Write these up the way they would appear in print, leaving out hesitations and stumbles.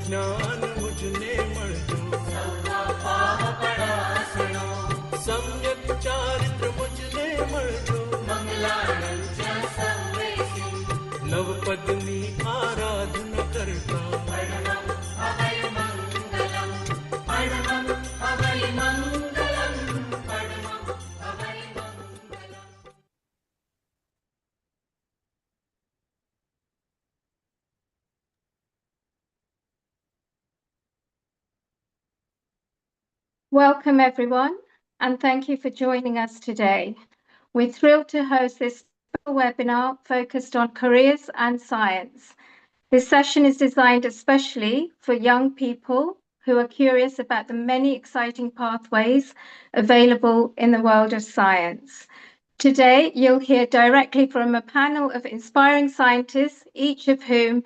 ज्ञान मुझने मळजो सम्यक चारित्र मुझने मळजो नवपद्मी आराधन करता Welcome everyone, and thank you for joining us today. We're thrilled to host this special webinar focused on careers and science. This session is designed especially for young people who are curious about the many exciting pathways available in the world of science. Today, you'll hear directly from a panel of inspiring scientists, each of whom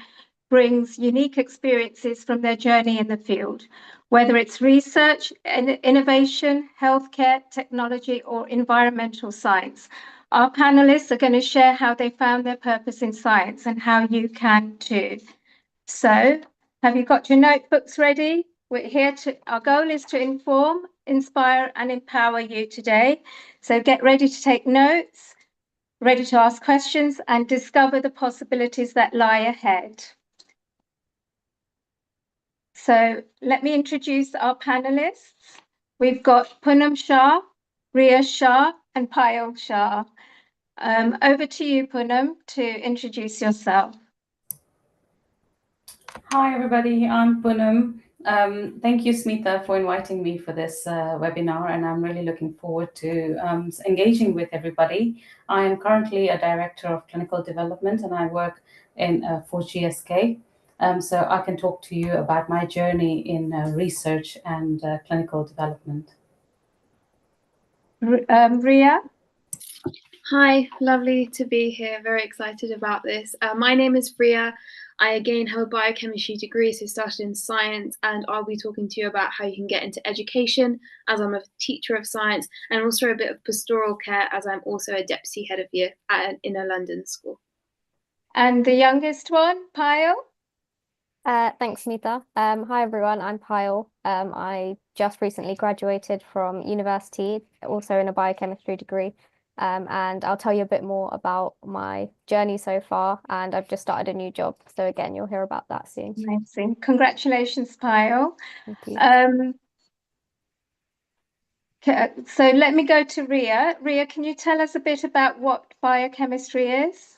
brings unique experiences from their journey in the field, whether it's research, innovation, healthcare, technology, or environmental science. Our panelists are going to share how they found their purpose in science and how you can too. So, have you got your notebooks ready? Our goal is to inform, inspire, and empower you today. So get ready to take notes, ready to ask questions, and discover the possibilities that lie ahead. So let me introduce our panelists. We've got Poonam Shah, Rhea Shah, and Paayal Shah. Over to you, Poonam, to introduce yourself. Hi, everybody. I'm Poonam. Thank you, Smita, for inviting me for this webinar, and I'm really looking forward to engaging with everybody. I am currently a director of clinical development, and I work for GSK. So I can talk to you about my journey in research and clinical development. Rhea? Hi, lovely to be here. Very excited about this. My name is Rhea. I again have a biochemistry degree, so started in science, and I'll be talking to you about how you can get into education, as I'm a teacher of science, and also a bit of pastoral care, as I'm also a deputy head of year in a London school. And the youngest one, Paayal? Thanks, Smita. Hi, everyone. I'm Paayal. I just recently graduated from university, also in a biochemistry degree. And I'll tell you a bit more about my journey so far. And I've just started a new job. So again, you'll hear about that soon. Amazing. Congratulations, Paayal. Thank you. So let me go to Rhea. Rhea, can you tell us a bit about what biochemistry is?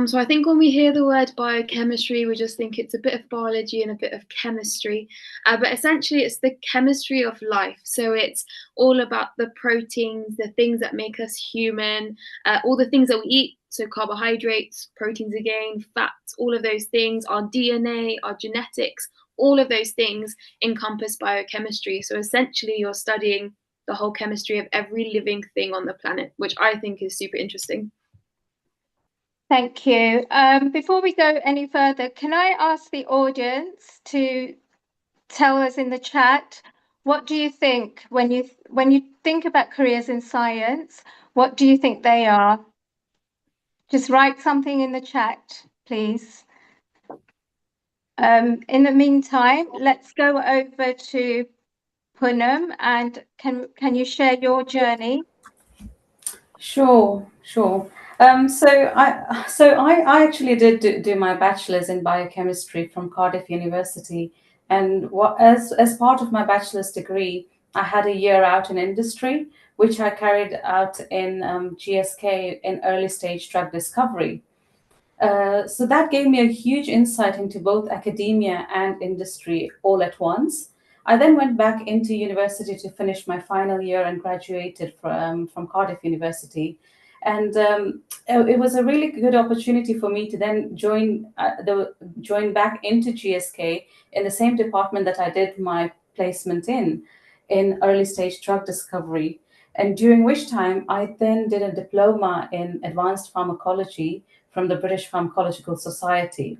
So I think when we hear the word biochemistry, we just think it's a bit of biology and a bit of chemistry. But essentially, it's the chemistry of life. So it's all about the proteins, the things that make us human, all the things that we eat. So carbohydrates, proteins again, fats, all of those things, our DNA, our genetics, all of those things encompass biochemistry. So essentially, you're studying the whole chemistry of every living thing on the planet, which I think is super interesting. Thank you. Before we go any further, can I ask the audience to tell us in the chat, what do you think when you think about careers in science, what do you think they are? Just write something in the chat, please. In the meantime, let's go over to Poonam, and can you share your journey? Sure. So I actually did do my bachelor's in biochemistry from Cardiff University, and as part of my bachelor's degree, I had a year out in industry, which I carried out in GSK in early stage drug discovery. So that gave me a huge insight into both academia and industry all at once. I then went back into university to finish my final year and graduated from Cardiff University. And it was a really good opportunity for me to then join back into GSK in the same department that I did my placement in early stage drug discovery. And during which time I then did a diploma in advanced pharmacology from the British Pharmacological Society.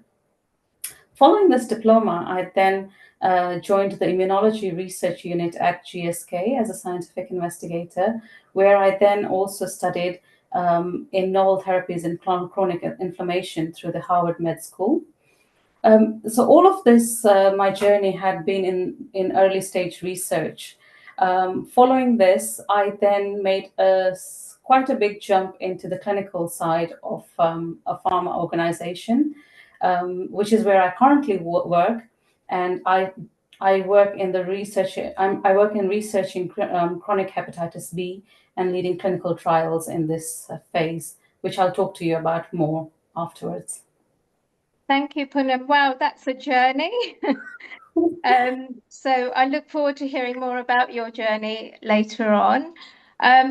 Following this diploma, I then joined the immunology research unit at GSK as a scientific investigator, where I then also studied in novel therapies in chronic inflammation through the Harvard Med School. So all of this, my journey had been in early stage research. Following this, I then made quite a big jump into the clinical side of a pharma organization, which is where I currently work. And I work in the research. I work in researching chronic hepatitis B and leading clinical trials in this phase, which I'll talk to you about more afterwards. Thank you, Poonam. Wow, that's a journey. So I look forward to hearing more about your journey later on.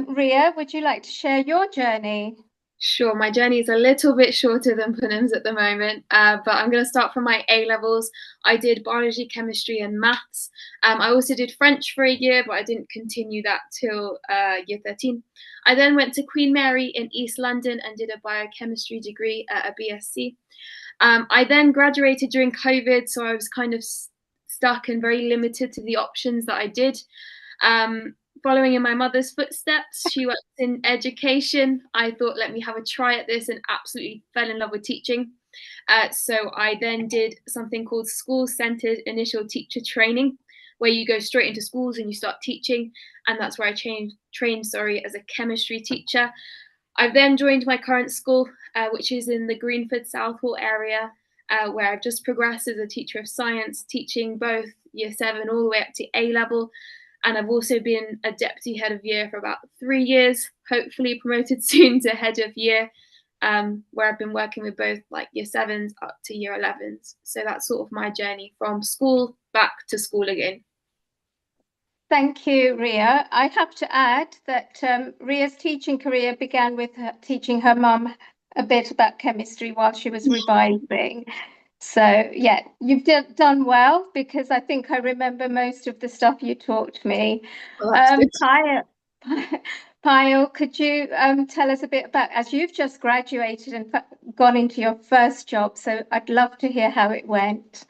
Rhea, would you like to share your journey? Sure, my journey is a little bit shorter than Poonam's at the moment, but I'm going to start from my A levels. I did biology, chemistry, and maths. I also did French for a year, but I didn't continue that till year 13. I then went to Queen Mary in East London and did a biochemistry degree at a BSc. I then graduated during COVID, so I was kind of stuck and very limited to the options that I did. Following in my mother's footsteps, she worked in education. I thought, let me have a try at this, and absolutely fell in love with teaching. So I then did something called school-centered initial teacher training, where you go straight into schools and you start teaching. And that's where I trained as a chemistry teacher. I've then joined my current school, which is in the Greenford Southall area, where I've just progressed as a teacher of science, teaching both year 7 all the way up to A level. And I've also been a deputy head of year for about 3 years, hopefully promoted soon to head of year, where I've been working with both like year 7s up to year 11s. So that's sort of my journey from school back to school again. Thank you, Rhea. I have to add that Rhea's teaching career began with her teaching her mum a bit about chemistry while she was revising. So yeah, you've done well, because I think I remember most of the stuff you taught me. Well, that's good. Paayal, could you tell us a bit about, as you've just graduated and gone into your first job, so I'd love to hear how it went.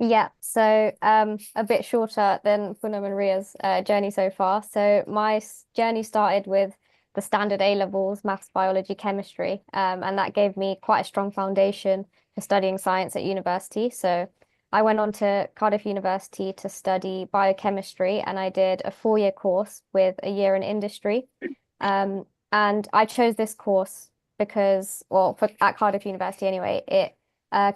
Yeah, so a bit shorter than Poonam and Rhea's journey so far. So my journey started with the standard A levels, maths, biology, chemistry, and that gave me quite a strong foundation for studying science at university. So I went on to Cardiff University to study biochemistry, and I did a 4-year course with a year in industry. And I chose this course because, well, at Cardiff University anyway, it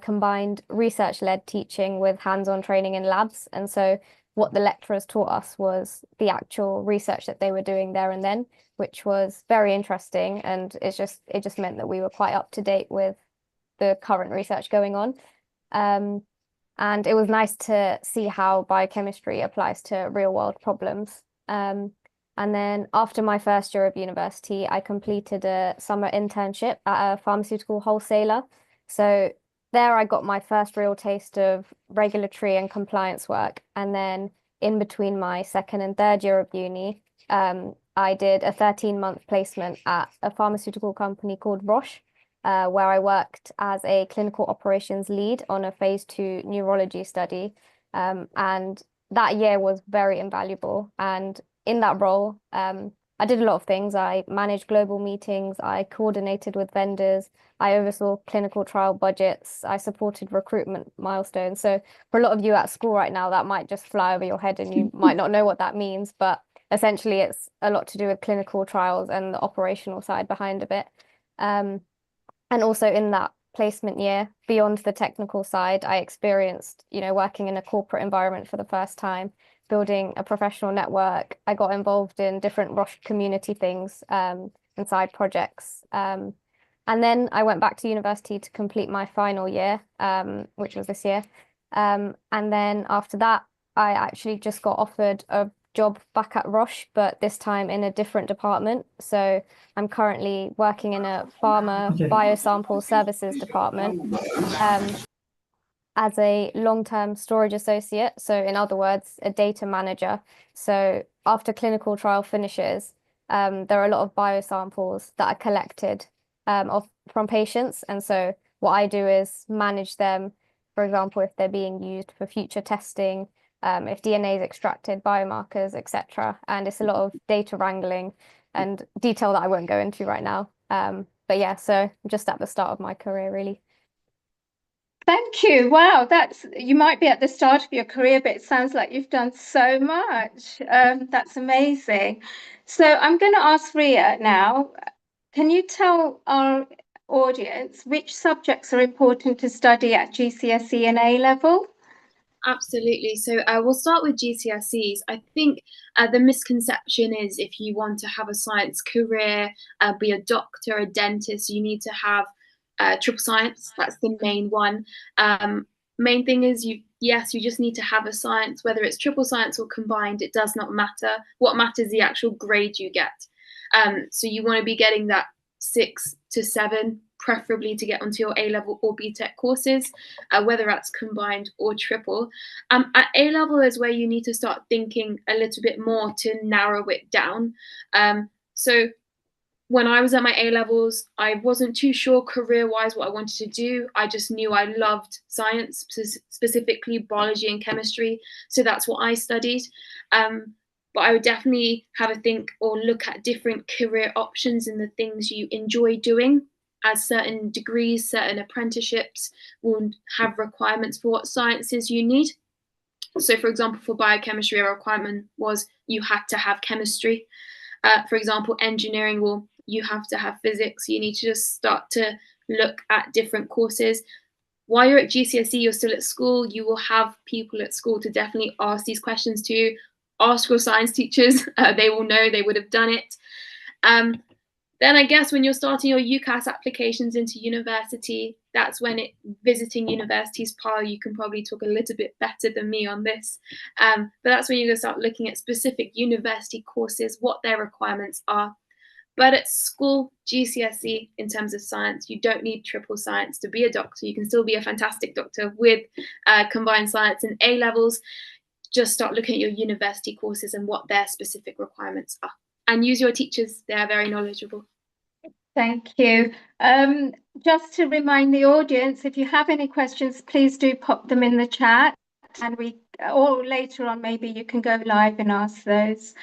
combined research-led teaching with hands-on training in labs. And so what the lecturers taught us was the actual research that they were doing there and then, which was very interesting. And it just meant that we were quite up to date with the current research going on. And it was nice to see how biochemistry applies to real-world problems. And then after my first year of university, I completed a summer internship at a pharmaceutical wholesaler. So there I got my first real taste of regulatory and compliance work. And then in between my second and third year of uni, I did a 13-month placement at a pharmaceutical company called Roche, where I worked as a clinical operations lead on a phase 2 neurology study. And that year was very invaluable. And in that role, I did a lot of things. I managed global meetings, I coordinated with vendors, I oversaw clinical trial budgets, I supported recruitment milestones. So for a lot of you at school right now, that might just fly over your head and you might not know what that means, but essentially it's a lot to do with clinical trials and the operational side behind of it. And also in that placement year, beyond the technical side, I experienced, working in a corporate environment for the first time, building a professional network. I got involved in different Roche community things and side projects. And then I went back to university to complete my final year, which was this year. And then after that, I actually just got offered a job back at Roche, but this time in a different department. So I'm currently working in a pharma biosample services department. As a long-term storage associate. So in other words, a data manager. So after clinical trial finishes, there are a lot of biosamples that are collected from patients. And so what I do is manage them, for example, if they're being used for future testing, if DNA is extracted, biomarkers, etc. And it's a lot of data wrangling and detail that I won't go into right now. But yeah, so I'm just at the start of my career, really. Thank you. Wow, you might be at the start of your career, but it sounds like you've done so much. That's amazing. So I'm going to ask Rhea now. Can you tell our audience which subjects are important to study at GCSE and A level? Absolutely. So we'll start with GCSEs. I think the misconception is if you want to have a science career, be a doctor, a dentist, you need to have triple science. That's the main one. Main thing is you just need to have a science, whether it's triple science or combined, it does not matter. What matters is the actual grade you get. So you want to be getting that 6 to 7, preferably to get onto your A-level or BTech courses, whether that's combined or triple. At A-level is where you need to start thinking a little bit more to narrow it down. So when I was at my A-levels, I wasn't too sure career-wise what I wanted to do. I just knew I loved science, specifically biology and chemistry. So that's what I studied. But I would definitely have a think or look at different career options and the things you enjoy doing, as certain degrees, certain apprenticeships will have requirements for what sciences you need. So for example, for biochemistry, a requirement was you had to have chemistry. For example, engineering, well, you have to have physics. You need to just start to look at different courses. While you're at GCSE, you're still at school, you will have people at school to definitely ask these questions to you. Ask your science teachers, they will know, they would have done it. Then I guess when you're starting your UCAS applications into university, that's when visiting universities, Paul, you can probably talk a little bit better than me on this. But that's when you're going to start looking at specific university courses, what their requirements are. But at school, GCSE, in terms of science, you don't need triple science to be a doctor. You can still be a fantastic doctor with combined science and A levels. Just start looking at your university courses and what their specific requirements are. And use your teachers, they are very knowledgeable. Thank you. Just to remind the audience, if you have any questions, please do pop them in the chat, and or later on, maybe you can go live and ask those.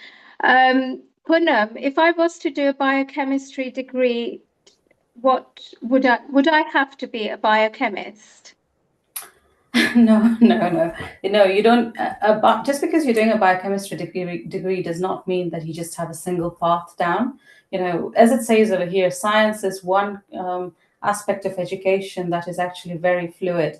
Poonam, if I was to do a biochemistry degree, what would I have to be a biochemist? No, you don't. Just because you're doing a biochemistry degree does not mean that you just have a single path down. As it says over here, science is one aspect of education that is actually very fluid.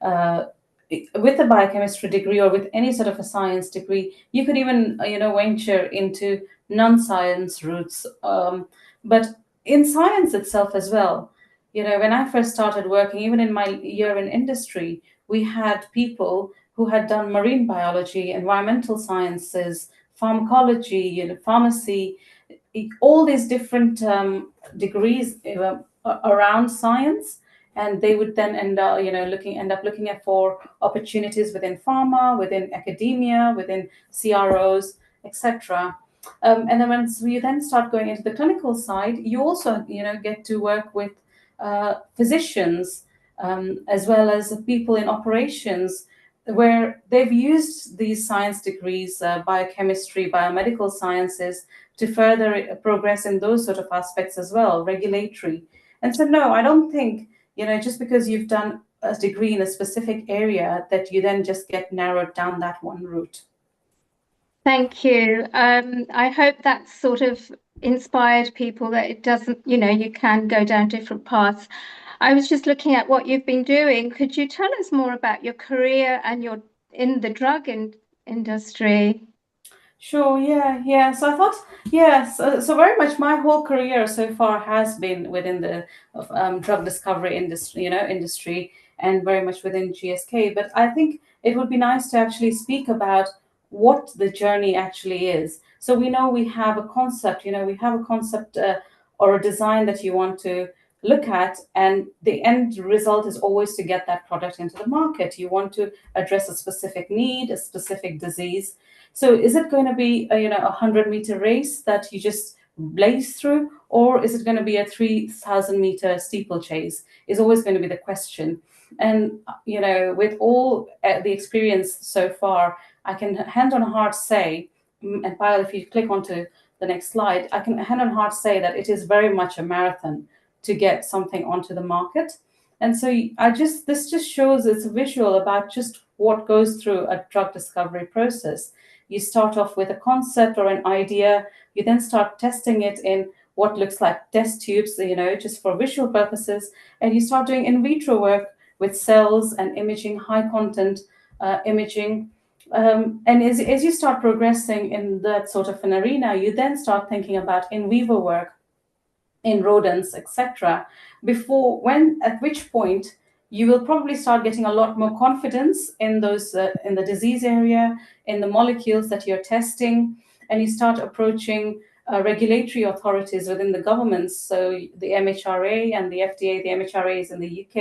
With a biochemistry degree or with any sort of a science degree, you could even venture into non-science routes. But in science itself as well, when I first started working, even in my year in industry, we had people who had done marine biology, environmental sciences, pharmacology, pharmacy, all these different degrees around science, and they would then end up looking at for opportunities within pharma, within academia, within CROs, etc. And then once we then start going into the clinical side, you also get to work with physicians, as well as people in operations, where they've used these science degrees, biochemistry, biomedical sciences, to further progress in those sort of aspects as well, regulatory. And so, no, I don't think, just because you've done a degree in a specific area that you then just get narrowed down that one route. Thank you. I hope that sort of inspired people that it doesn't, you can go down different paths. I was just looking at what you've been doing. Could you tell us more about your career and in the drug industry? Sure, yeah. So I thought, yes, so very much my whole career so far has been within the drug discovery industry, and very much within GSK. But I think it would be nice to actually speak about what the journey actually is. So we know we have a concept, or a design that you want to look at, and the end result is always to get that product into the market. You want to address a specific need, a specific disease. So is it going to be a 100-meter race that you just blaze through, or is it going to be a 3,000-meter steeplechase? Is always going to be the question. And with all the experience so far, I can hand on heart say, and Paayal, if you click onto the next slide, I can hand on heart say that it is very much a marathon to get something onto the market. And so this just shows, it's a visual about just what goes through a drug discovery process. You start off with a concept or an idea, you then start testing it in what looks like test tubes, just for visual purposes, and you start doing in vitro work with cells and imaging, high content imaging. And as you start progressing in that sort of an arena, you then start thinking about in vivo work in rodents, etc. At which point you will probably start getting a lot more confidence in those in the disease area, in the molecules that you're testing, and you start approaching regulatory authorities within the governments. So the MHRA and the FDA. The MHRA is in the UK,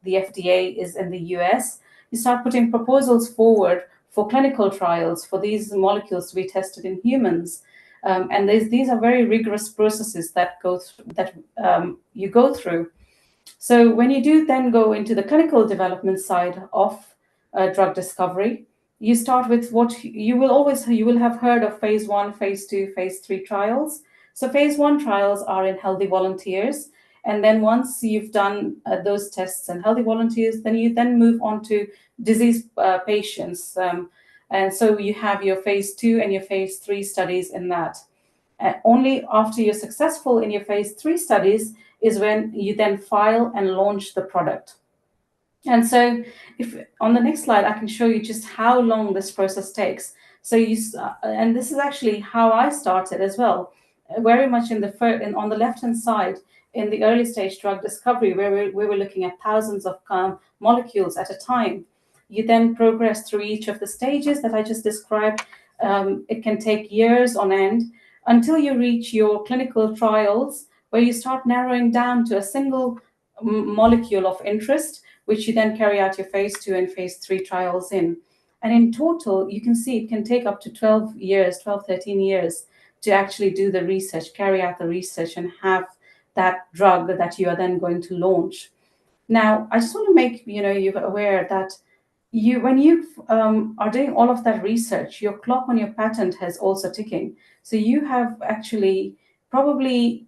the FDA is in the US. You start putting proposals forward for clinical trials for these molecules to be tested in humans. And these are very rigorous processes that you go through. So when you do then go into the clinical development side of drug discovery, you start with what you will have heard of phase 1, phase 2, phase 3 trials. So phase 1 trials are in healthy volunteers. And then once you've done those tests in healthy volunteers, then you move on to disease patients. And so you have your phase 2 and your phase 3 studies in that. Only after you're successful in your phase 3 studies is when you then file and launch the product. And so if on the next slide, I can show you just how long this process takes. So and this is actually how I started as well, very much on the left-hand side, in the early stage drug discovery, where we were looking at thousands of molecules at a time. You then progress through each of the stages that I just described. It can take years on end until you reach your clinical trials, where you start narrowing down to a single molecule of interest, which you then carry out your phase 2 and phase 3 trials in. And in total, you can see it can take up to 12, 13 years to actually do the research, carry out the research, and have that drug that you are then going to launch. Now, I just want to make you aware that when you are doing all of that research, your clock on your patent has also ticking. So you have actually probably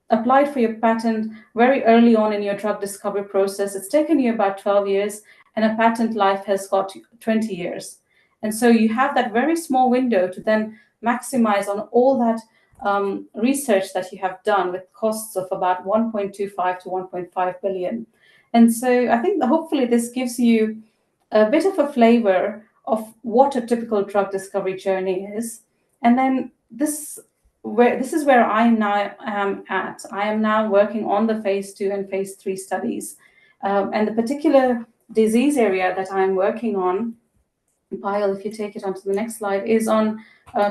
applied for your patent very early on in your drug discovery process. It's taken you about 12 years, and a patent life has got 20 years. And so you have that very small window to then maximize on all that research that you have done, with costs of about 1.25 to 1.5 billion. And so I think hopefully this gives you a bit of a flavor of what a typical drug discovery journey is. And then this is where I now am at. I am now working on the phase 2 and phase 3 studies. And the particular disease area that I'm working on, Paayal, if you take it onto the next slide, is on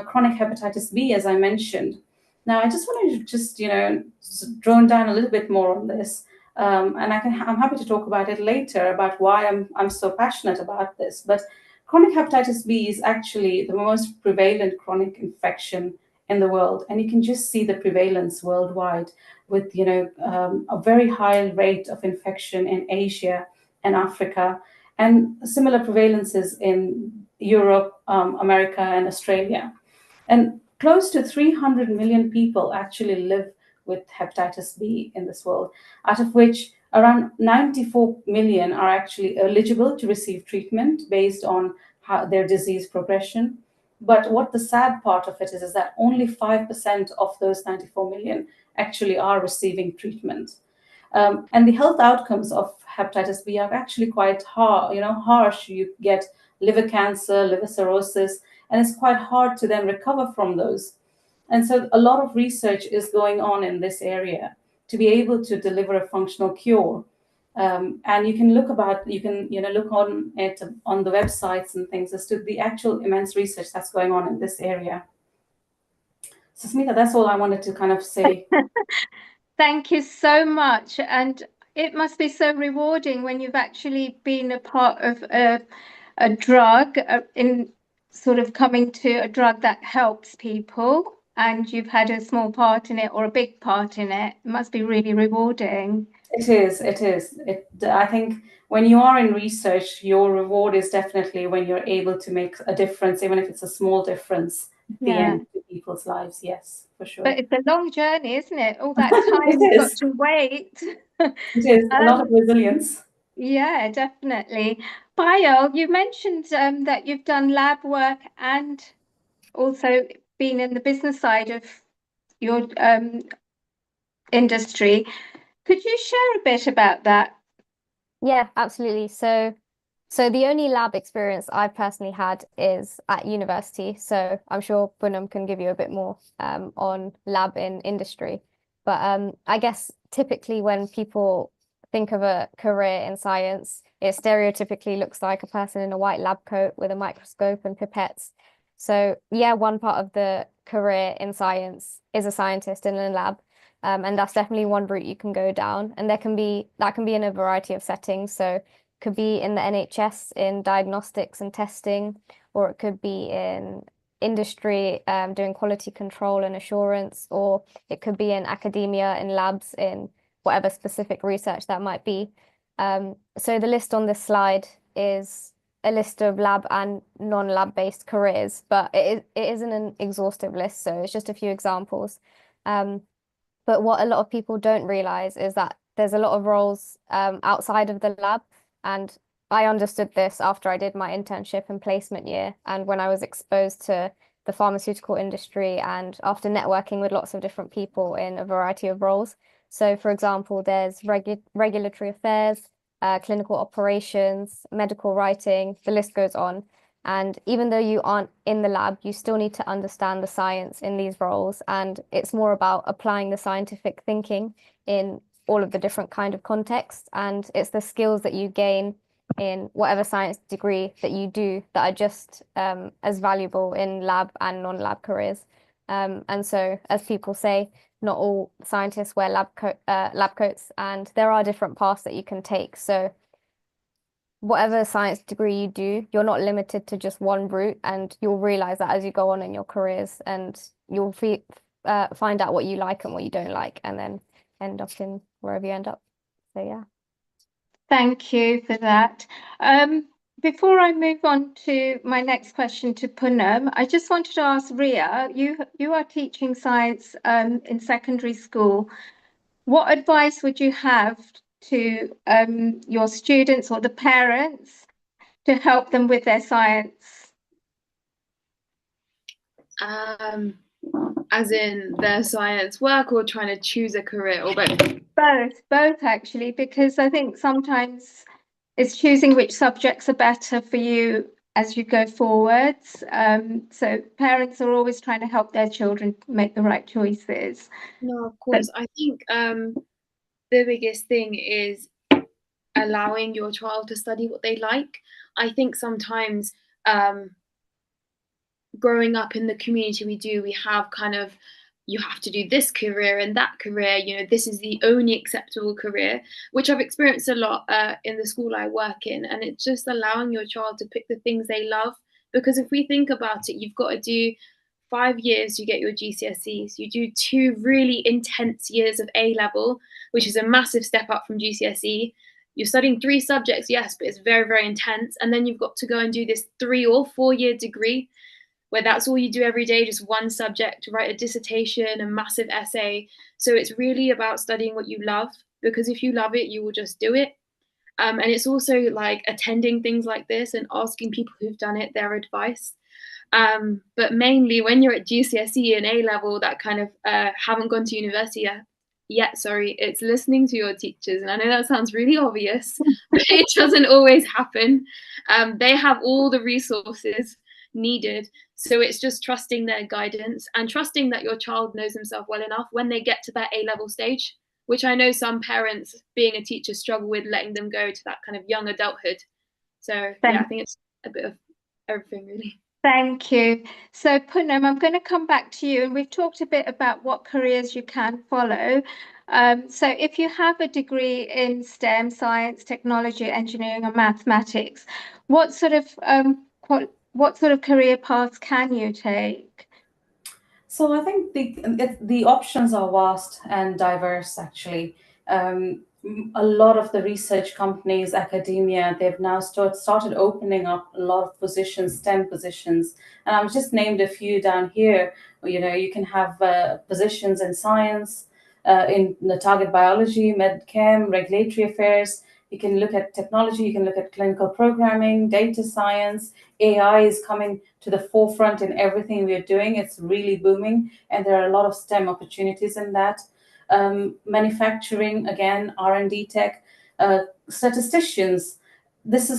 chronic hepatitis B, as I mentioned. Now, I just wanted to just drone down a little bit more on this. And I'm happy to talk about it later, about why I'm so passionate about this. But chronic hepatitis B is actually the most prevalent chronic infection in the world, and you can just see the prevalence worldwide, with a very high rate of infection in Asia and Africa, and similar prevalences in Europe, America, and Australia. And close to 300 million people actually live with hepatitis B in this world, out of which around 94 million are actually eligible to receive treatment based on their disease progression. But what the sad part of it is that only 5% of those 94 million actually are receiving treatment. And the health outcomes of hepatitis B are actually quite harsh. You get liver cancer, liver cirrhosis, and it's quite hard to then recover from those. And so a lot of research is going on in this area to be able to deliver a functional cure. And you can look on it on the websites and things as to the actual immense research that's going on in this area. So Smita, that's all I wanted to kind of say. Thank you so much. And it must be so rewarding when you've actually been a part of a drug, in sort of coming to a drug that helps people, and you've had a small part in it or a big part in it. It must be really rewarding. It is. I think when you are in research, your reward is definitely when you're able to make a difference, even if it's a small difference at the end to people's lives. Yes, for sure. But it's a long journey, isn't it? All that time It you've got is. to wait. It is a lot of resilience. Yeah, definitely. Paayal, you mentioned that you've done lab work and also been in the business side of your industry. Could you share a bit about that? Yeah, absolutely. So the only lab experience I've personally had is at university. So I'm sure Poonam can give you a bit more on lab in industry. But I guess typically when people think of a career in science, it stereotypically looks like a person in a white lab coat with a microscope and pipettes. So yeah, one part of the career in science is a scientist in a lab. And that's definitely one route you can go down. And that can be in a variety of settings. So could be in the NHS in diagnostics and testing, or it could be in industry doing quality control and assurance, or it could be in academia in labs in whatever specific research that might be. So the list on this slide is a list of lab and non-lab based careers, but it isn't an exhaustive list, so it's just a few examples. But what a lot of people don't realize is that there's a lot of roles outside of the lab. And I understood this after I did my internship and placement year, and when I was exposed to the pharmaceutical industry and after networking with lots of different people in a variety of roles. So, for example, there's regulatory affairs, clinical operations, medical writing, the list goes on. And even though you aren't in the lab, you still need to understand the science in these roles. And it's more about applying the scientific thinking in all of the different kind of contexts. And it's the skills that you gain in whatever science degree that you do that are just as valuable in lab and non-lab careers. And so, as people say, not all scientists wear lab coats, and there are different paths that you can take. So whatever science degree you do, you're not limited to just one route, and you'll realize that as you go on in your careers, and you'll find out what you like and what you don't like, and then end up in wherever you end up. So yeah. Thank you for that. Before I move on to my next question to Poonam, I just wanted to ask Rhea, you are teaching science in secondary school. What advice would you have to your students or the parents to help them with their science? As in their science work or trying to choose a career, or both? Both actually, because I think sometimes it's choosing which subjects are better for you as you go forwards. So parents are always trying to help their children make the right choices. No, of course. I think the biggest thing is allowing your child to study what they like. I think sometimes growing up in the community we have kind of, you have to do this career and that career, this is the only acceptable career, which I've experienced a lot in the school I work in. And it's just allowing your child to pick the things they love. Because if we think about it, you've got to do 5 years, you get your GCSEs, you do 2 really intense years of A level, which is a massive step up from GCSE. You're studying 3 subjects, yes, but it's very, very intense. And then you've got to go and do this 3 or 4 year degree where that's all you do every day, just one subject, write a dissertation, a massive essay. So it's really about studying what you love, because if you love it, you will just do it. And it's also like attending things like this and asking people who've done it their advice. But mainly when you're at GCSE and A level that kind of haven't gone to university yet, it's listening to your teachers. And I know that sounds really obvious, but it doesn't always happen. They have all the resources needed. So it's just trusting their guidance and trusting that your child knows himself well enough when they get to that A level stage, which I know some parents being a teacher struggle with, letting them go to that kind of young adulthood. So yeah, I think it's a bit of everything really. Thank you. So Poonam, I'm going to come back to you, and we've talked a bit about what careers you can follow. So if you have a degree in STEM, science, technology, engineering, or mathematics, what sort of career paths can you take? So I think the options are vast and diverse, actually. a lot of the research companies, academia, they've now started opening up a lot of positions, STEM positions. And I've just named a few down here. You can have positions in science, in the target biology, med chem, regulatory affairs. You can look at technology, you can look at clinical programming, data science. AI is coming to the forefront in everything we are doing. It's really booming, and there are a lot of STEM opportunities in that. Manufacturing, again, R&D tech, statisticians. These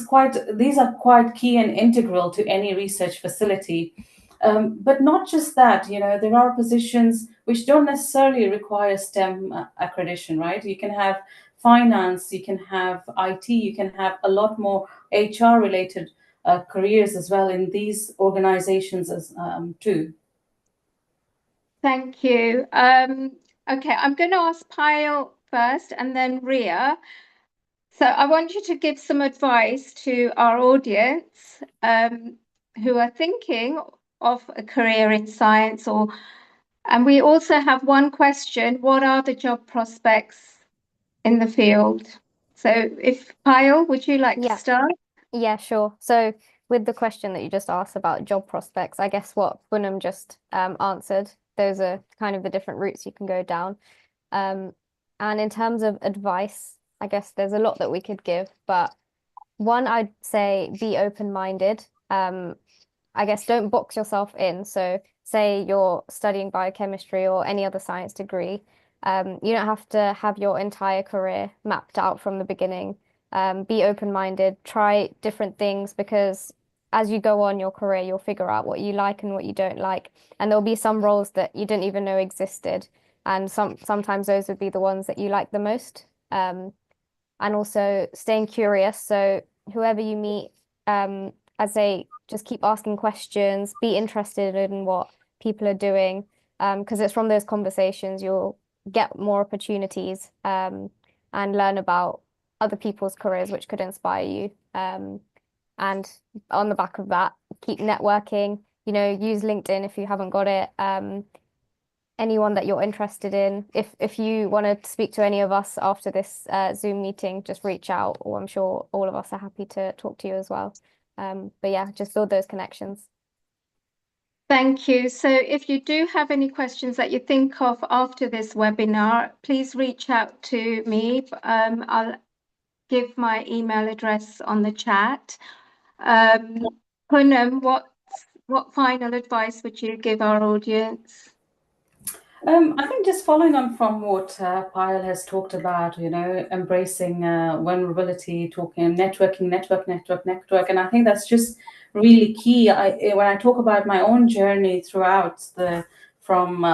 are quite key and integral to any research facility. But not just that, there are positions which don't necessarily require STEM accreditation, right? You can have finance, you can have IT, you can have a lot more HR related careers as well in these organizations as too. Thank you. Okay, I'm going to ask Paayal first and then Rhea. So I want you to give some advice to our audience who are thinking of a career in science, and we also have one question: what are the job prospects in the field? So if Paayal, would you like to start? Yeah, sure. So with the question that you just asked about job prospects, I guess what Poonam just answered, those are kind of the different routes you can go down. And in terms of advice, I guess there's a lot that we could give, but one, I'd say be open-minded. I guess don't box yourself in. So say you're studying biochemistry or any other science degree, you don't have to have your entire career mapped out from the beginning. Be open-minded, try different things, because as you go on your career, you'll figure out what you like and what you don't like. And there'll be some roles that you didn't even know existed. And sometimes those would be the ones that you like the most. And also staying curious. So whoever you meet, I'd say just keep asking questions, be interested in what people are doing, because it's from those conversations you'll get more opportunities and learn about other people's careers, which could inspire you. And on the back of that, keep networking, use LinkedIn if you haven't got it. Anyone that you're interested in. If you want to speak to any of us after this Zoom meeting, just reach out, or I'm sure all of us are happy to talk to you as well. But yeah, just build those connections. Thank you. So if you do have any questions that you think of after this webinar, please reach out to me. I'll give my email address on the chat. Poonam, what final advice would you give our audience? I think just following on from what Paayal has talked about, embracing vulnerability, talking network, and I think that's just really key. When I talk about my own journey throughout from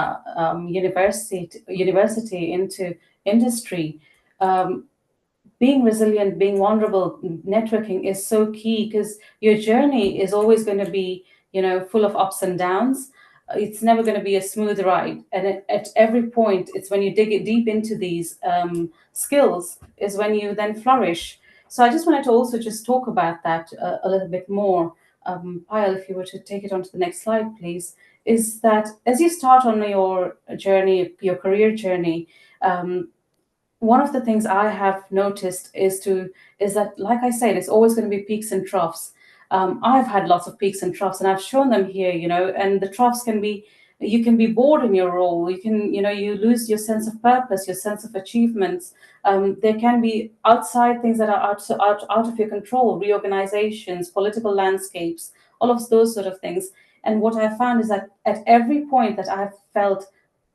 university into industry, being resilient, being vulnerable, networking is so key, because your journey is always going to be, full of ups and downs. It's never going to be a smooth ride. And at every point, it's when you dig it deep into these skills is when you then flourish. So I just wanted to also just talk about that a little bit more. Paayal, if you were to take it onto the next slide, please, is that as you start on your journey, your career journey, one of the things I have noticed is that, like I said, it's always going to be peaks and troughs. I've had lots of peaks and troughs, and I've shown them here, and the troughs can be, you can be bored in your role. You can, you lose your sense of purpose, your sense of achievements. There can be outside things that are out of your control, reorganizations, political landscapes, all of those sort of things. And what I found is that at every point that I've felt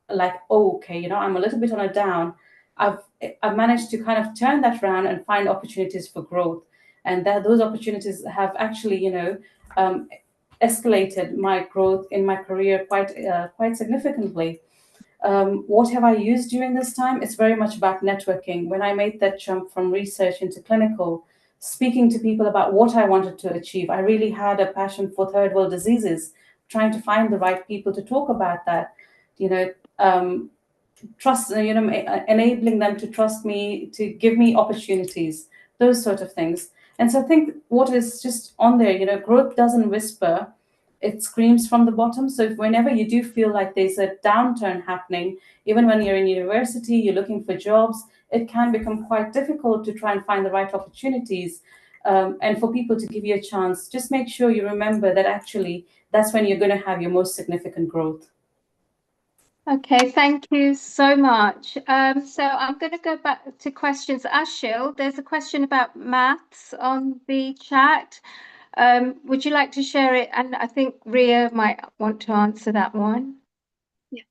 like, oh, okay, I'm a little bit on a down, I've managed to kind of turn that around and find opportunities for growth. And that those opportunities have actually, escalated my growth in my career quite significantly. What have I used during this time? It's very much about networking. When I made that jump from research into clinical, speaking to people about what I wanted to achieve, I really had a passion for third world diseases, trying to find the right people to talk about that, trust, enabling them to trust me, to give me opportunities, those sort of things. And so I think what is just on there, growth doesn't whisper, it screams from the bottom. So whenever you do feel like there's a downturn happening, even when you're in university, you're looking for jobs, it can become quite difficult to try and find the right opportunities. And for people to give you a chance, just make sure you remember that actually that's when you're going to have your most significant growth. Okay, thank you so much. So I'm going to go back to questions. Ashil, there's a question about maths on the chat. Would you like to share it? And I think Rhea might want to answer that one. Yeah.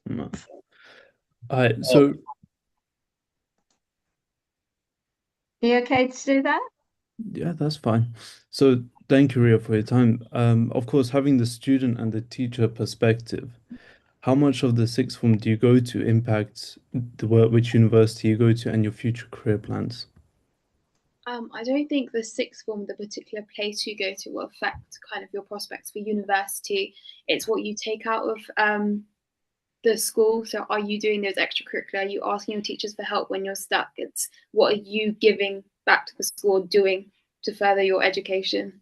Math. All right, so Are you okay to do that? yeah, that's fine. So thank you, Ria, for your time. Of course, having the student and the teacher perspective, how much of the sixth form do you go to impact the work, which university you go to, and your future career plans? I don't think the sixth form, the particular place you go to, will affect kind of your prospects for university. It's what you take out of the school. So are you doing those extracurricular? Are you asking your teachers for help when you're stuck? It's what are you giving back to the school, doing to further your education?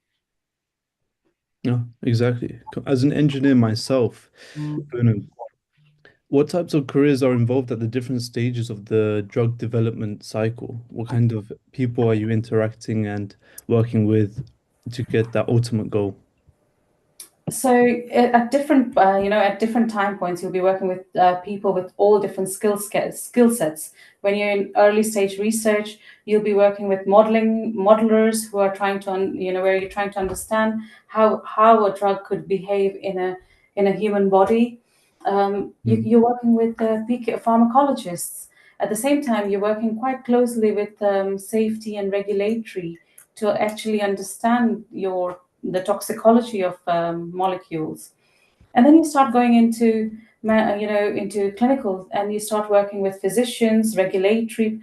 Yeah, exactly. As an engineer myself, Poonam, what types of careers are involved at the different stages of the drug development cycle? What kind of people are you interacting and working with to get that ultimate goal? So at different at different time points, you'll be working with people with all different skill sets. When you're in early stage research, you'll be working with modelers who are trying to where you're trying to understand how a drug could behave in a human body. You're working with pharmacologists. At the same time, you're working quite closely with safety and regulatory to actually understand the toxicology of molecules. And then you start going into clinical, and you start working with physicians, regulatory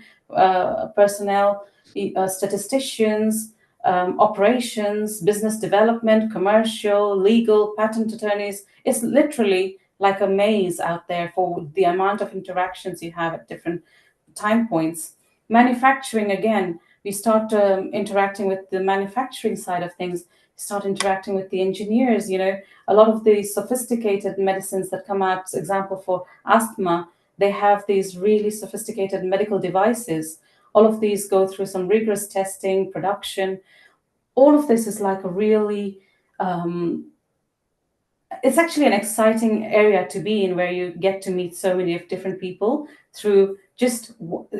personnel, statisticians, operations, business development, commercial, legal, patent attorneys. It's literally like a maze out there for the amount of interactions you have at different time points. Manufacturing, again, we start interacting with the manufacturing side of things, start interacting with the engineers. A lot of the sophisticated medicines that come out, for example, for asthma, they have these really sophisticated medical devices. All of these go through some rigorous testing, production. All of this is like a really it's actually an exciting area to be in, where you get to meet so many of different people through just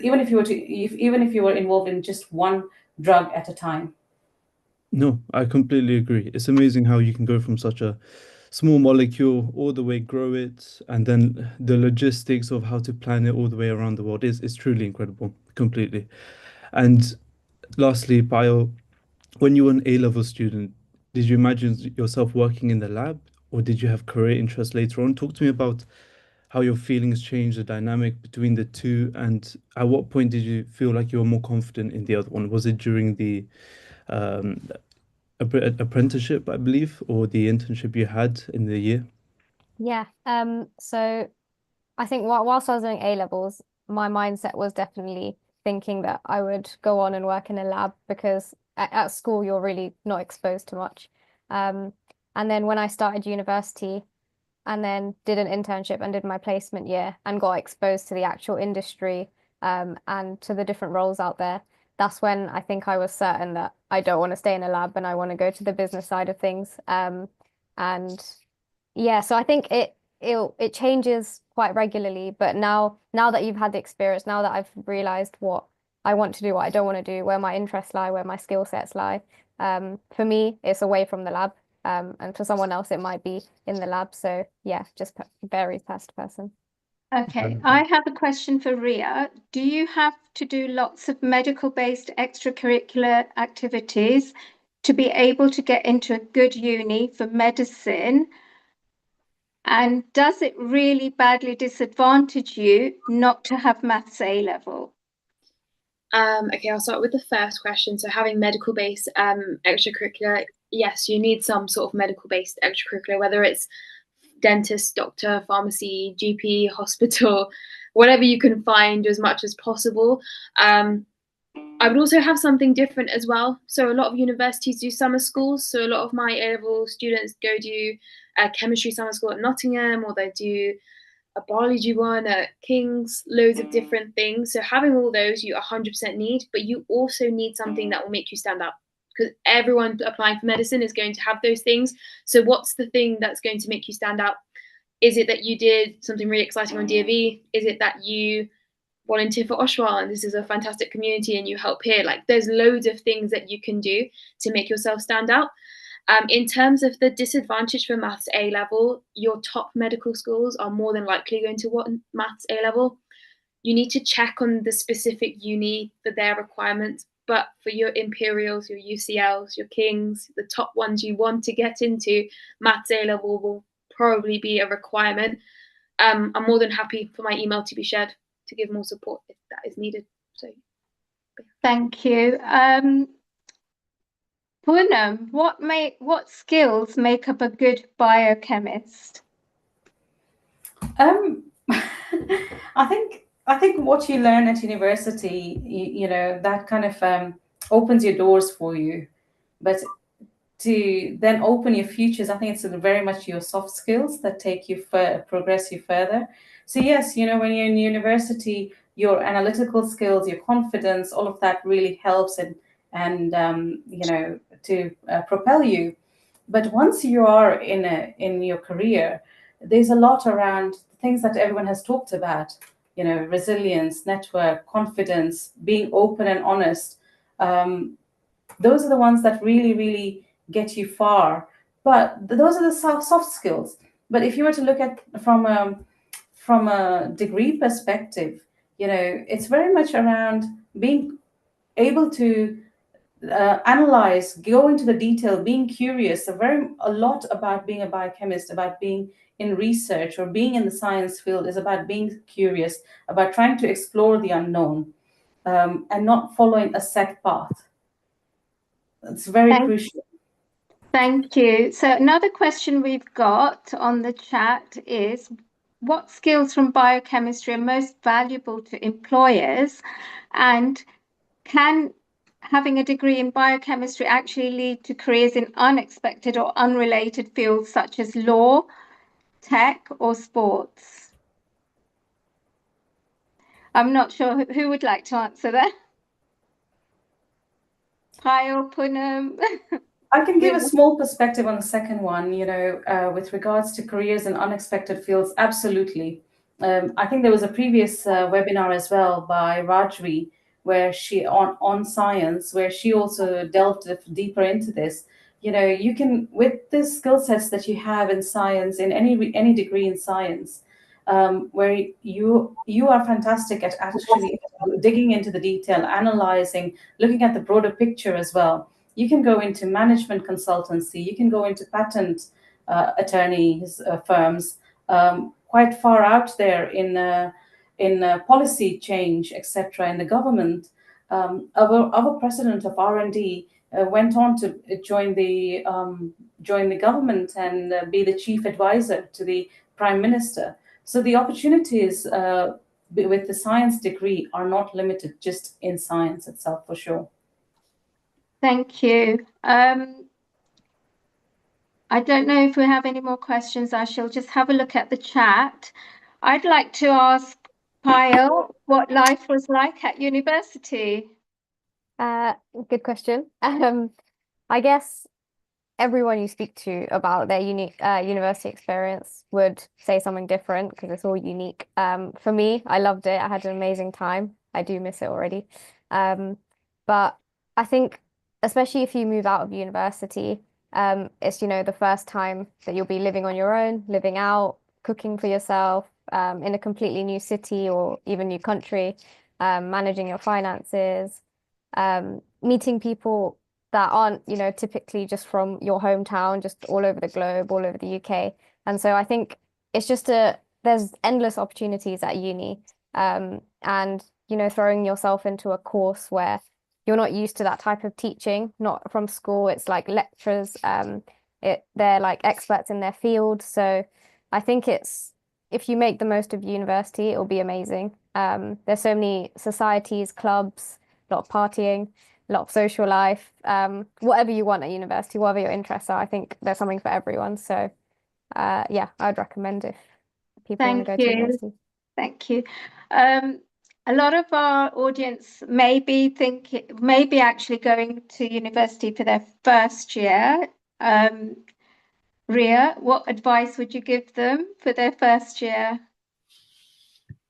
even if you were involved in just one drug at a time. No, I completely agree. It's amazing how you can go from such a small molecule all the way grow it, and then the logistics of how to plan it all the way around the world is truly incredible, completely. And lastly, Payal, when you were an A-level student, did you imagine yourself working in the lab, or did you have career interests later on? Talk to me about how your feelings changed, the dynamic between the two, and at what point did you feel like you were more confident in the other one? Was it during the um, apprenticeship, I believe, or the internship you had in the year? Yeah. So I think whilst I was doing A levels, my mindset was definitely thinking that I would go on and work in a lab, because at school you're really not exposed to much. And then when I started university and then did an internship and did my placement year and got exposed to the actual industry, and to the different roles out there, that's when I think I was certain that I don't want to stay in a lab and I want to go to the business side of things. And yeah, so I think it changes quite regularly, but now that you've had the experience, now that I've realized what I want to do, what I don't want to do, where my interests lie, where my skill sets lie, for me it's away from the lab, and for someone else it might be in the lab. So yeah, just varies person to person. Okay, I have a question for Rhea. Do you have to do lots of medical-based extracurricular activities to be able to get into a good uni for medicine? And does it really badly disadvantage you not to have maths A level? Okay, I'll start with the first question. So having medical-based extracurricular, yes, you need some sort of medical-based extracurricular, whether it's dentist, doctor, pharmacy, GP, hospital, whatever you can find as much as possible. I would also have something different as well. So a lot of universities do summer schools. So a lot of my A-level students go do a chemistry summer school at Nottingham, or they do a biology one at King's, loads of different things. So having all those you 100% need, but you also need something that will make you stand out, because everyone applying for medicine is going to have those things. So what's the thing that's going to make you stand out? Is it that you did something really exciting on DOV? Is it that you volunteer for Oshwal and this is a fantastic community and you help here? Like, there's loads of things that you can do to make yourself stand out. In terms of the disadvantage for maths A level, your top medical schools are more than likely going to want maths A level. You need to check on the specific uni for their requirements, but for your Imperials, your UCLs, your Kings, the top ones you want to get into, maths A level will probably be a requirement. I'm more than happy for my email to be shared to give more support if that is needed. So, Thank you. Poonam, what skills make up a good biochemist? I think what you learn at university, you know, that kind of opens your doors for you, but to then open your futures, I think it's very much your soft skills that take you progress you further. So yes, you know, when you're in university, your analytical skills, your confidence, all of that really helps and you know, to propel you. But once you are in your career, there's a lot around things that everyone has talked about, you know, resilience, network, confidence, being open and honest. Those are the ones that really get you far. But those are the soft skills. But if you were to look at from a degree perspective, you know, it's very much around being able to analyze, go into the detail, being curious. A lot about being a biochemist, about being in research or being in the science field is about being curious, about trying to explore the unknown, and not following a set path. It's very crucial. Thank you. So another question we've got on the chat is, what skills from biochemistry are most valuable to employers, and can having a degree in biochemistry actually lead to careers in unexpected or unrelated fields such as law, tech, or sports? I'm not sure who would like to answer that. Paayal, Poonam. I can give a small perspective on the second one, you know, with regards to careers in unexpected fields. Absolutely. I think there was a previous webinar as well by Rajvi, where she on science, where she also delved deeper into this. You know, you can, with the skill sets that you have in science, in any degree in science, where you are fantastic at actually digging into the detail, analyzing, looking at the broader picture as well. You can go into management consultancy, you can go into patent attorneys firms, quite far out there in policy change, etc. in the government. Our president of R&D went on to join the government and be the chief advisor to the prime minister. So the opportunities with the science degree are not limited just in science itself, for sure. Thank you. I don't know if we have any more questions. I shall just have a look at the chat. I'd like to ask Paayal what life was like at university. Good question. I guess everyone you speak to about their unique university experience would say something different because it's all unique. For me, I loved it. I had an amazing time. I do miss it already. But I think, especially if you move out of university, it's, you know, the first time that you'll be living on your own, living out, cooking for yourself, in a completely new city or even new country, managing your finances, meeting people that aren't, you know, typically just from your hometown, just all over the globe, all over the UK. And so I think it's just there's endless opportunities at uni. And, you know, throwing yourself into a course where you're not used to that type of teaching, not from school, it's like lecturers, they're like experts in their field. So I think if you make the most of university, it'll be amazing. There's so many societies, clubs, a lot of partying, a lot of social life, whatever you want at university, whatever your interests are. I think there's something for everyone. So yeah, I'd recommend if people want to go to university. Thank you. A lot of our audience may be actually going to university for their first year. Rhea, what advice would you give them for their first year?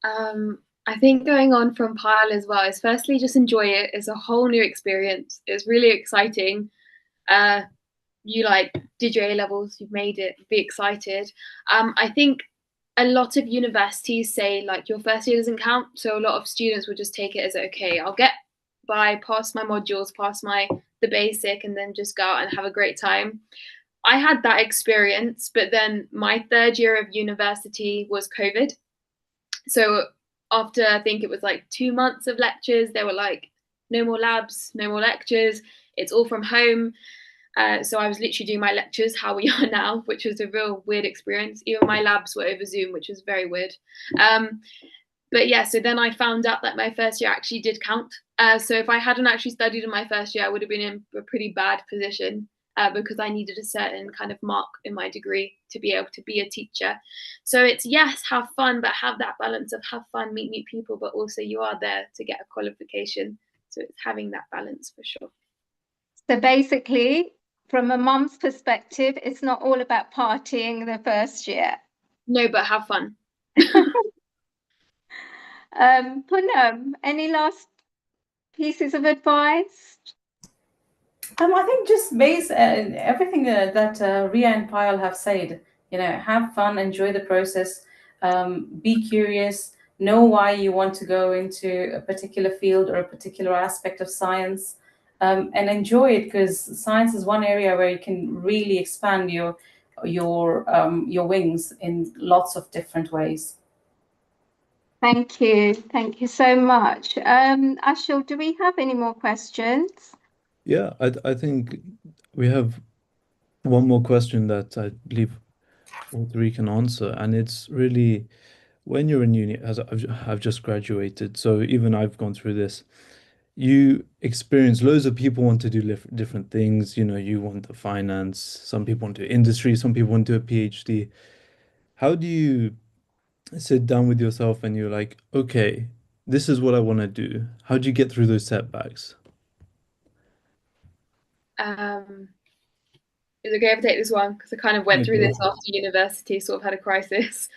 I think going on from Paayal as well is firstly just enjoy it. It's a whole new experience. It's really exciting. You like did your A levels, you've made it, be excited. I think a lot of universities say like your first year doesn't count, so a lot of students will just take it as okay, I'll get by, pass my modules, pass the basic, and then just go out and have a great time. I had that experience, but then my third year of university was COVID. So after I think it was like 2 months of lectures, they were like, no more labs, no more lectures, it's all from home. So I was literally doing my lectures how we are now, which was a real weird experience. Even my labs were over Zoom, which was very weird. But yeah, so then I found out that my first year actually did count. So if I hadn't actually studied in my first year, I would have been in a pretty bad position because I needed a certain kind of mark in my degree to be able to be a teacher. So it's, yes, have fun, but have that balance of have fun, meet people, but also you are there to get a qualification. So it's having that balance for sure. So basically, from a mum's perspective, it's not all about partying the first year. No, but have fun. Poonam, any last pieces of advice? I think just base everything that Rhea and Paayal have said. Have fun, enjoy the process, be curious, know why you want to go into a particular field or a particular aspect of science, and enjoy it, because science is one area where you can really expand your wings in lots of different ways. Thank you so much. Ashil, do we have any more questions? Yeah, I think we have one more question that I believe all three can answer, and it's really when you're in uni, as I've just graduated, so even I've gone through this. You experience loads of people want to do different things. You want the finance, some people want to do industry, some people want to do a PhD. How do you sit down with yourself and you're like, okay, this is what I want to do? How do you get through those setbacks? Is it okay if I take this one? Because I kind of went through this after university, sort of had a crisis.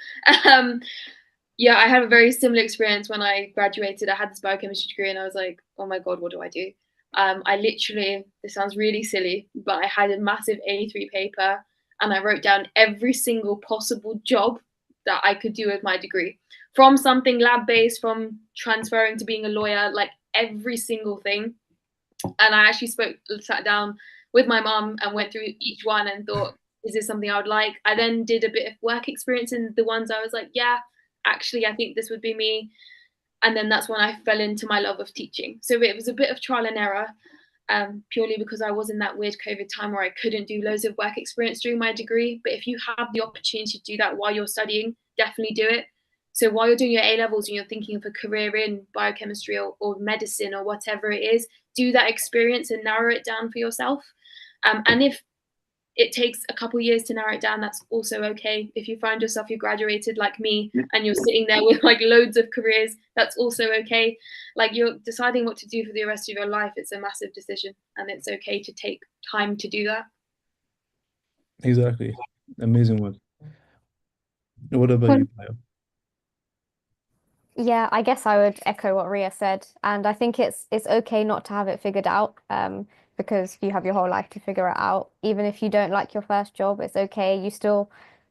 Yeah, I had a very similar experience when I graduated. I had this biochemistry degree and I was like, oh my God, what do I do? I literally, this sounds really silly, but I had a massive A3 paper and I wrote down every single possible job that I could do with my degree. From something lab-based, from transferring to being a lawyer, like every single thing. And I actually sat down with my mum and went through each one and thought, is this something I would like? I then did a bit of work experience in the ones I was like, yeah, actually, I think this would be me. And then that's when I fell into my love of teaching. So it was a bit of trial and error, purely because I was in that weird COVID time where I couldn't do loads of work experience during my degree. But if you have the opportunity to do that while you're studying, definitely do it. So while you're doing your A levels and you're thinking of a career in biochemistry or medicine or whatever it is, do that experience and narrow it down for yourself. And if it takes a couple years to narrow it down, that's also okay. If you find yourself, you graduated like me and you're sitting there with like loads of careers, that's also okay. Like you're deciding what to do for the rest of your life. It's a massive decision and it's okay to take time to do that. Exactly. Amazing work. What about you, Paayal? Yeah, I guess I would echo what Rhea said, and I think it's okay not to have it figured out, because you have your whole life to figure it out. Even if you don't like your first job, it's okay. You still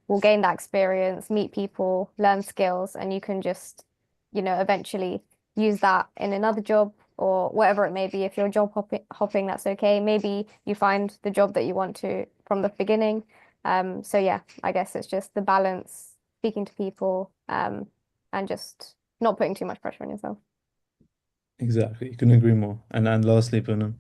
will gain that experience, meet people, learn skills, and you can just, eventually use that in another job or whatever it may be. If you're job hopping, that's okay. Maybe you find the job that you want to from the beginning. So yeah, I guess it's just the balance, speaking to people, and just not putting too much pressure on yourself. Exactly. You couldn't agree more. And lastly, Poonam.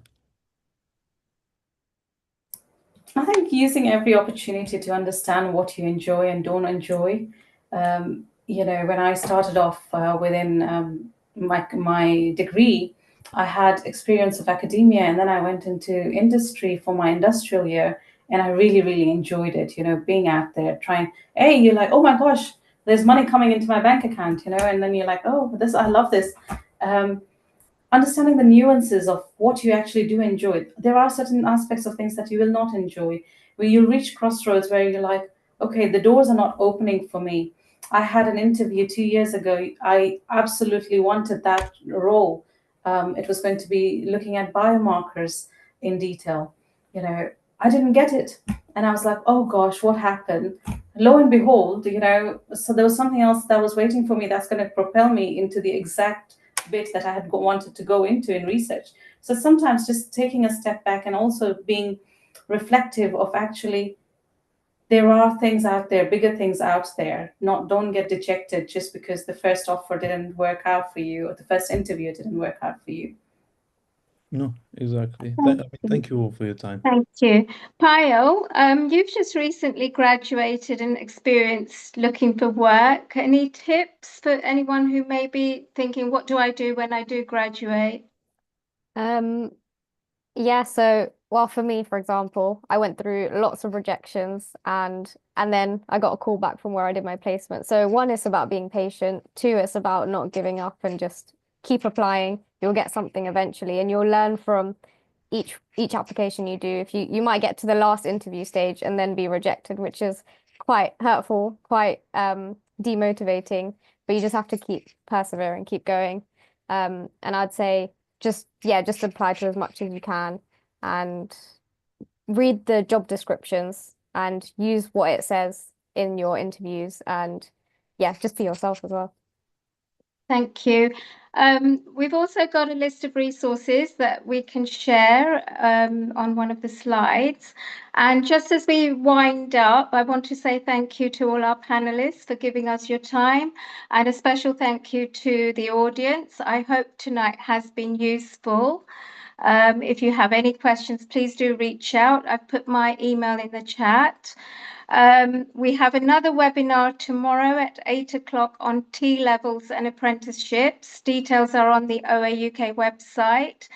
I think using every opportunity to understand what you enjoy and don't enjoy. When I started off within my degree, I had experience of academia, and then I went into industry for my industrial year, and I really, really enjoyed it. Being out there trying. Hey, you're like, oh my gosh, there's money coming into my bank account, and then you're like, oh, this, I love this. Um, Understanding the nuances of what you actually do enjoy. There are certain aspects of things that you will not enjoy, where you'll reach crossroads where you're like, okay, the doors are not opening for me. I had an interview 2 years ago. I absolutely wanted that role. It was going to be looking at biomarkers in detail. I didn't get it. And I was like, oh gosh, what happened? Lo and behold, so there was something else that was waiting for me that's going to propel me into the exact bit that I had wanted to go into in research. So sometimes just taking a step back and also being reflective of actually there are things out there, bigger things out there. Don't get dejected just because the first offer didn't work out for you or the first interview didn't work out for you. No, exactly. Thank you. Thank you all for your time. Thank you. Paayal, you've just recently graduated and experienced looking for work. Any tips for anyone who may be thinking, what do I do when I do graduate? Yeah, so well, for me, for example, I went through lots of rejections and then I got a call back from where I did my placement. So one, it's about being patient. Two, it's about not giving up and just keep applying. You'll get something eventually, and you'll learn from each application you do. If you might get to the last interview stage and then be rejected, which is quite hurtful, quite demotivating, but you just have to keep persevering, keep going. And I'd say just apply to as much as you can and read the job descriptions and use what it says in your interviews, and just be yourself as well. Thank you. We've also got a list of resources that we can share on one of the slides. And just as we wind up, I want to say thank you to all our panelists for giving us your time, and a special thank you to the audience. I hope tonight has been useful. If you have any questions, please do reach out. I've put my email in the chat. We have another webinar tomorrow at 8 o'clock on T-levels and apprenticeships. Details are on the OA UK website.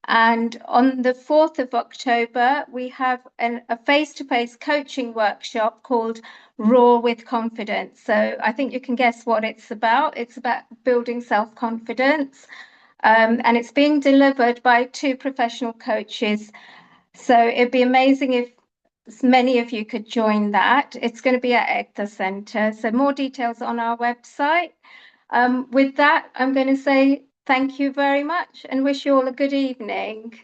And on the 4th of October, we have a face-to-face coaching workshop called Raw with Confidence. So I think you can guess what it's about. It's about building self-confidence. And it's being delivered by 2 professional coaches. So it'd be amazing if many of you could join that. It's going to be at ECTA Centre. So more details on our website. With that, I'm going to say thank you very much and wish you all a good evening.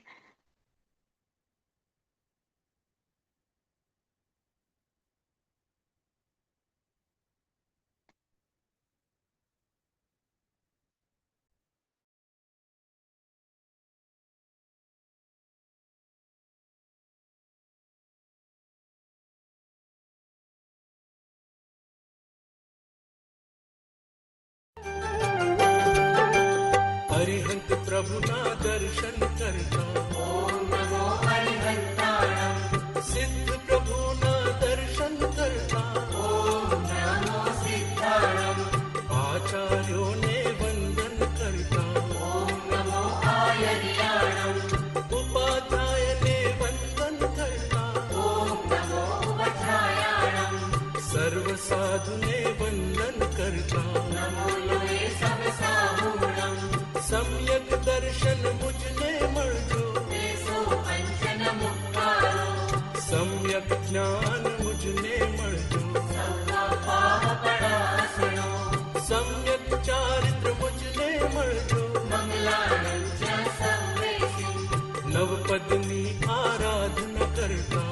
हरिहंत प्रभु ना दर्शन करता सिद्ध प्रभु ना दर्शन करता आचार्यों ने वंदन करता उपाध्याय ने वंदन करता सर्व साधु ने वंदन करता सम्यक दर्शन मुझने मर्जो सम्यक ज्ञान मुझने मर्जो सम्यक चारित्र मुझने मर्जो नव पद्मी आराधन करता